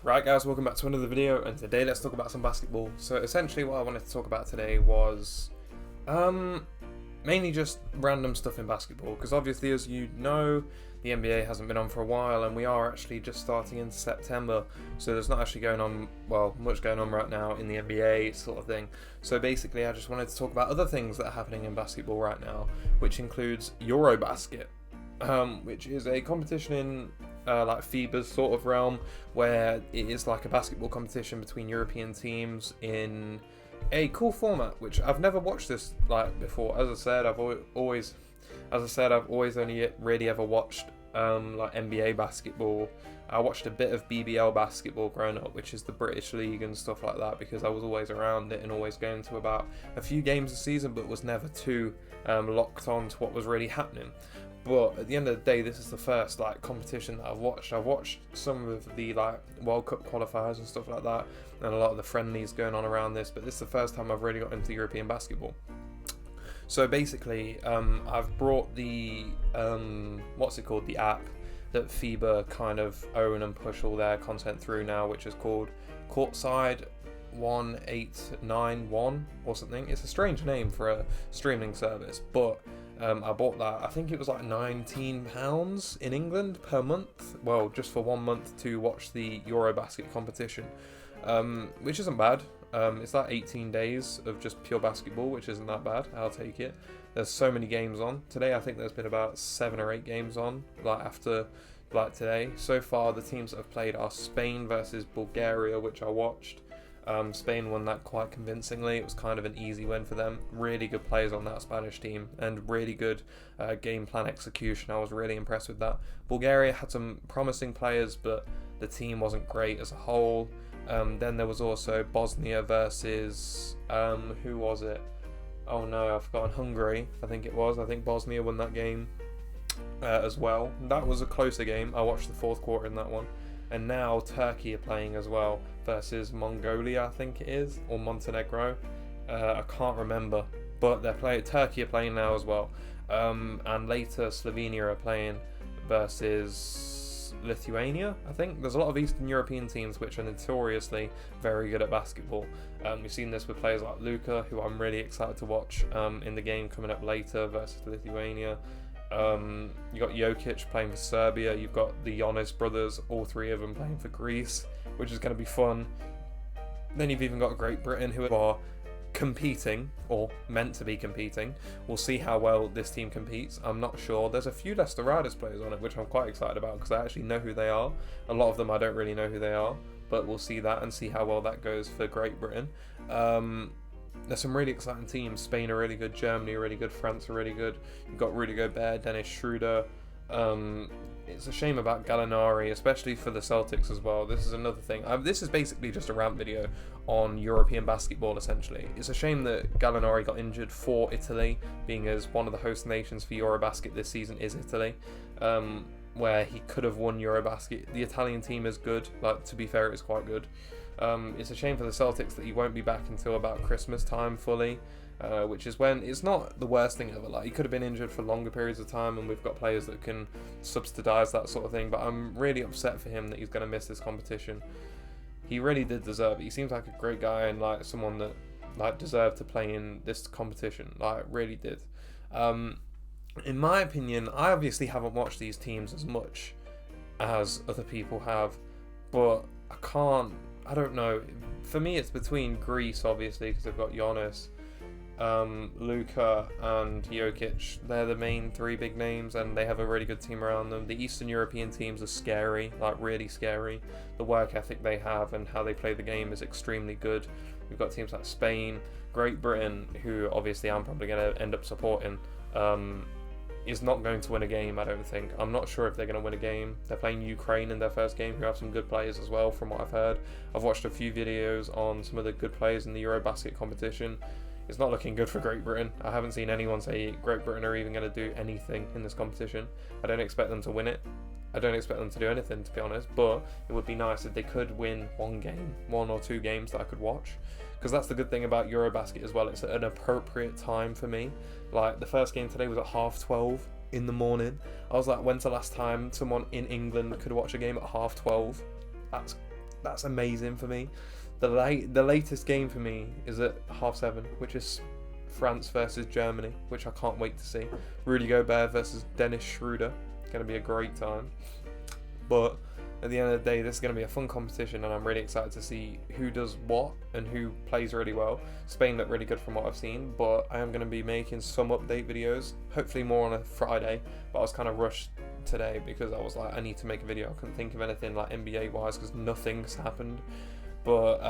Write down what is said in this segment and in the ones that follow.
Right guys, welcome back to another video, and today let's talk about some basketball. So essentially what I wanted to talk about today was mainly just random stuff in basketball, because obviously, as you know, the NBA hasn't been on for a while and we are actually just starting in September, so there's not actually going on, well, much going on right now in the NBA sort of thing. So basically I just wanted to talk about other things that are happening in basketball right now, which includes EUROBASKET, which is a competition in like FIBA's sort of realm, where it is like a basketball competition between European teams in a cool format, which I've never watched this like before. As I said, I've always only really ever watched like NBA basketball. I watched a bit of BBL basketball growing up, which is the British League and stuff like that, because I was always around it and always going to about a few games a season, but was never too locked on to what was really happening. But at the end of the day, this is the first like competition that I've watched. I've watched some of the like World Cup qualifiers and stuff like that, and a lot of the friendlies going on around this. But this is the first time I've really got into European basketball. So basically, I've brought the the app that FIBA kind of own and push all their content through now, which is called Courtside 1891 or something. It's a strange name for a streaming service, but I bought that. I think it was like £19 in England per month. Well, just for 1 month to watch the EuroBasket competition, which isn't bad. It's like 18 days of just pure basketball, which isn't that bad. I'll take it. There's so many games on. Today I think there's been about 7 or 8 games on, like after like today. So far the teams that have played are Spain versus Bulgaria, which I watched. Spain won that quite convincingly. It was kind of an easy win for them. Really good players on that Spanish team and really good game plan execution. I was really impressed with that. Bulgaria had some promising players, but the team wasn't great as a whole. Then there was also Bosnia versus who was it? Oh no, I've forgotten. Hungary, I think it was. I think Bosnia won that game as well. That was a closer game. I watched the fourth quarter in that one. And now Turkey are playing as well versus Mongolia, I think it is, or Montenegro. I can't remember, but Turkey are playing now as well. And later Slovenia are playing versus Lithuania, I think. There's a lot of Eastern European teams which are notoriously very good at basketball. We've seen this with players like Luka, who I'm really excited to watch in the game coming up later versus Lithuania. You got Jokic playing for Serbia. You've got the Giannis brothers, all three of them playing for Greece, which is going to be fun. Then you've even got Great Britain, who are competing, or meant to be competing. We'll see how well this team competes. I'm not sure. There's a few Leicester Riders players on it, which I'm quite excited about, because I actually know who they are. A lot of them I don't really know who they are, but we'll see that and see how well that goes for Great Britain. There's some really exciting teams. Spain are really good, Germany are really good, France are really good. You've got Rudy Gobert, Dennis Schroeder. It's a shame about Gallinari, especially for the Celtics as well. This is another thing. This is basically just a rant video on European basketball, essentially. It's a shame that Gallinari got injured for Italy, being as one of the host nations for Eurobasket this season is Italy, where he could have won Eurobasket. The Italian team is good. Like, to be fair, it's quite good. It's a shame for the Celtics that he won't be back until about Christmas time fully, which is when it's not the worst thing ever. Like, he could have been injured for longer periods of time, and we've got players that can subsidize that sort of thing. But I'm really upset for him that he's going to miss this competition. He really did deserve it. He seems like a great guy and like someone that like deserved to play in this competition. Like, really did. In my opinion, I obviously haven't watched these teams as much as other people have, but I don't know. For me, it's between Greece, obviously, because they've got Giannis, Luka, and Jokic. They're the main 3 big names, and they have a really good team around them. The Eastern European teams are scary, like really scary. The work ethic they have and how they play the game is extremely good. We've got teams like Spain, Great Britain, who obviously I'm probably going to end up supporting. Is not going to win a game, I don't think. I'm not sure if they're going to win a game. They're playing Ukraine in their first game, who have some good players as well, from what I've heard. I've watched a few videos on some of the good players in the Eurobasket competition. It's not looking good for Great Britain. I haven't seen anyone say Great Britain are even going to do anything in this competition. I don't expect them to win it. I don't expect them to do anything, to be honest, but it would be nice if they could win one or 2 games that I could watch. Because that's the good thing about Eurobasket as well. It's at an appropriate time for me. Like, the first game today was at 12:30 in the morning. I was like, when's the last time someone in England could watch a game at 12:30? That's that's amazing for me. The latest game for me is at 7:30, which is France versus Germany, which I can't wait to see. Rudy Gobert versus Dennis Schroeder. Going to be a great time. But at the end of the day, this is going to be a fun competition, and I'm really excited to see who does what and who plays really well. Spain look really good from what I've seen, but I am going to be making some update videos, hopefully more on a Friday, but I was kind of rushed today because I was like, I need to make a video. I couldn't think of anything like NBA wise because nothing's happened. But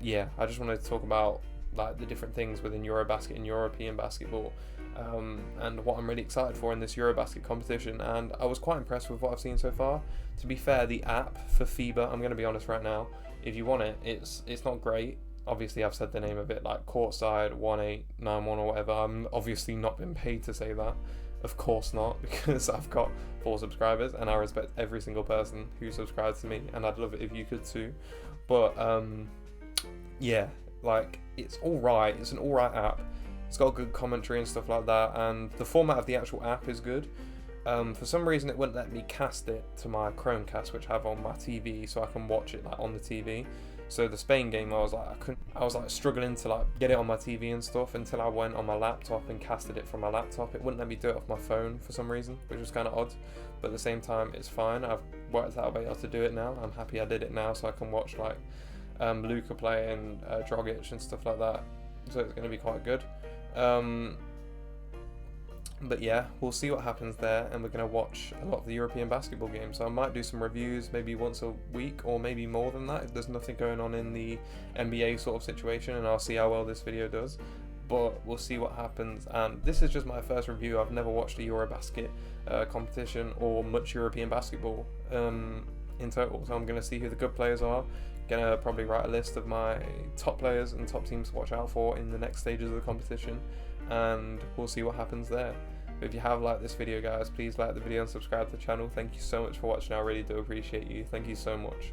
yeah, I just wanted to talk about like the different things within Eurobasket and European basketball, and what I'm really excited for in this Eurobasket competition. And I was quite impressed with what I've seen so far. To be fair, the app for FIBA, I'm going to be honest right now, if you want it, it's not great. Obviously, I've said the name of it, like Courtside 1891 or whatever. I'm obviously not been paid to say that. Of course not, because I've got 4 subscribers and I respect every single person who subscribes to me, and I'd love it if you could too. But yeah, like, it's alright. It's an alright app. It's got good commentary and stuff like that, and the format of the actual app is good. For some reason it wouldn't let me cast it to my Chromecast, which I have on my TV, so I can watch it like on the TV. So the Spain game, I was like struggling to like get it on my TV and stuff until I went on my laptop and casted it from my laptop. It wouldn't let me do it off my phone for some reason, which was kind of odd. But at the same time, it's fine. I've worked out a way how to do it now. I'm happy I did it now, so I can watch like Luka play and Dragic and stuff like that. So it's going to be quite good. But yeah, we'll see what happens there, and we're going to watch a lot of the European basketball games. So I might do some reviews maybe once a week, or maybe more than that if there's nothing going on in the NBA sort of situation, and I'll see how well this video does. But we'll see what happens. And this is just my first review. I've never watched a Eurobasket competition or much European basketball in total. So I'm going to see who the good players are. Gonna probably write a list of my top players and top teams to watch out for in the next stages of the competition, and we'll see what happens there. But if you have liked this video, guys, please like the video and subscribe to the channel. Thank you so much for watching. I really do appreciate you. Thank you so much.